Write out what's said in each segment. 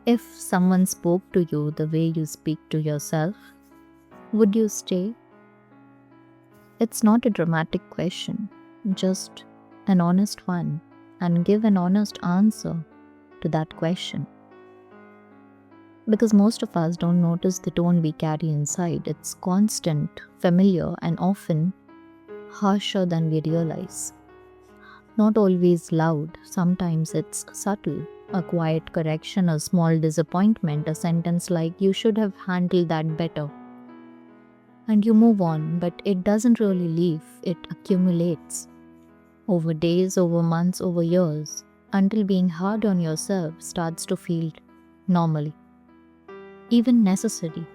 If someone spoke to you the way you speak to yourself, would you stay? It's not a dramatic question, just an honest one, and give an honest answer to that question. Because most of us don't notice the tone we carry inside. It's constant, familiar, and often harsher than we realize. Not always loud, sometimes it's subtle. A quiet correction, a small disappointment, a sentence like, "You should have handled that better." And you move on, but it doesn't really leave, it accumulates. Over days, over months, over years, until being hard on yourself starts to feel normal, even necessary.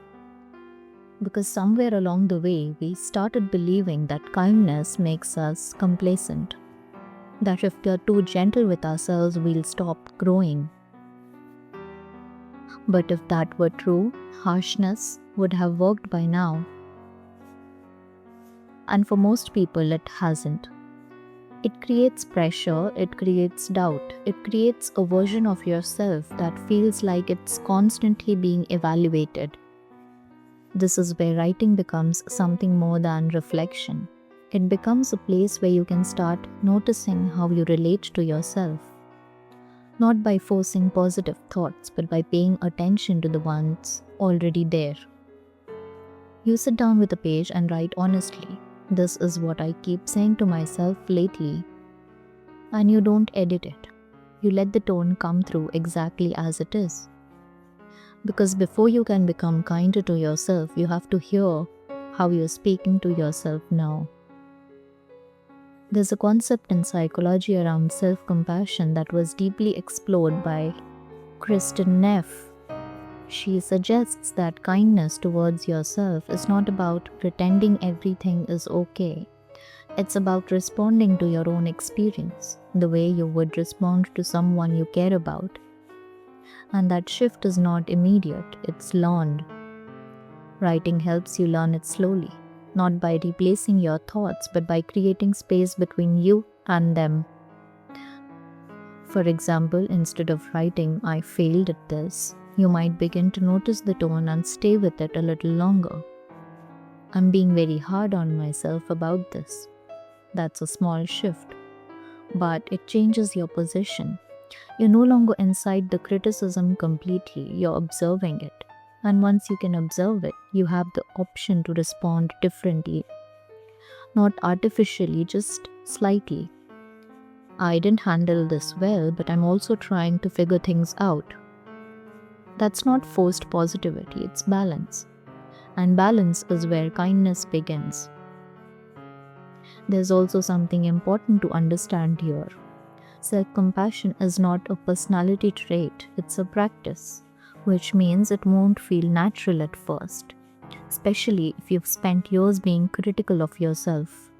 Because somewhere along the way, we started believing that kindness makes us complacent. That if we are too gentle with ourselves, we'll stop growing. But if that were true, harshness would have worked by now. And for most people, it hasn't. It creates pressure, it creates doubt, it creates a version of yourself that feels like it's constantly being evaluated. This is where writing becomes something more than reflection. It becomes a place where you can start noticing how you relate to yourself. Not by forcing positive thoughts, but by paying attention to the ones already there. You sit down with a page and write honestly. This is what I keep saying to myself lately. And you don't edit it. You let the tone come through exactly as it is. Because before you can become kinder to yourself, you have to hear how you're speaking to yourself now. There's a concept in psychology around self-compassion that was deeply explored by Kristen Neff. She suggests that kindness towards yourself is not about pretending everything is okay. It's about responding to your own experience, the way you would respond to someone you care about. And that shift is not immediate, it's learned. Writing helps you learn it slowly, not by replacing your thoughts, but by creating space between you and them. For example, instead of writing, "I failed at this," you might begin to notice the tone and stay with it a little longer. "I'm being very hard on myself about this." That's a small shift, but it changes your position. You're no longer inside the criticism completely, you're observing it. And once you can observe it, you have the option to respond differently. Not artificially, just slightly. "I didn't handle this well, but I'm also trying to figure things out." That's not forced positivity, it's balance. And balance is where kindness begins. There's also something important to understand here. Self-compassion is not a personality trait, it's a practice, which means it won't feel natural at first, especially if you've spent years being critical of yourself.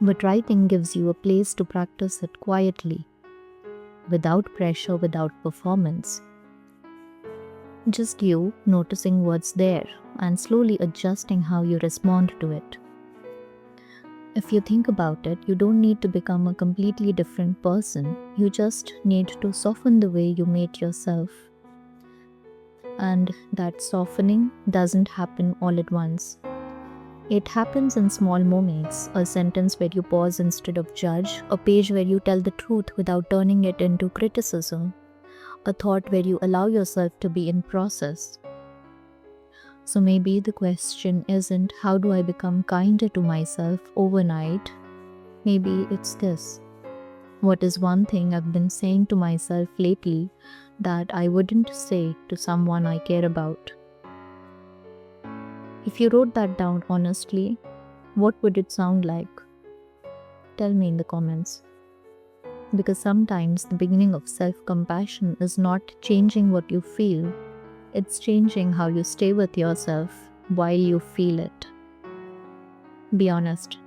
But writing gives you a place to practice it quietly, without pressure, without performance. Just you noticing what's there and slowly adjusting how you respond to it. If you think about it, you don't need to become a completely different person. You just need to soften the way you meet yourself. And that softening doesn't happen all at once. It happens in small moments, a sentence where you pause instead of judge, a page where you tell the truth without turning it into criticism, a thought where you allow yourself to be in process. So maybe the question isn't, how do I become kinder to myself overnight? Maybe it's this: what is one thing I've been saying to myself lately that I wouldn't say to someone I care about? If you wrote that down honestly, what would it sound like? Tell me in the comments. Because sometimes the beginning of self-compassion is not changing what you feel, it's changing how you stay with yourself while you feel it. Be honest.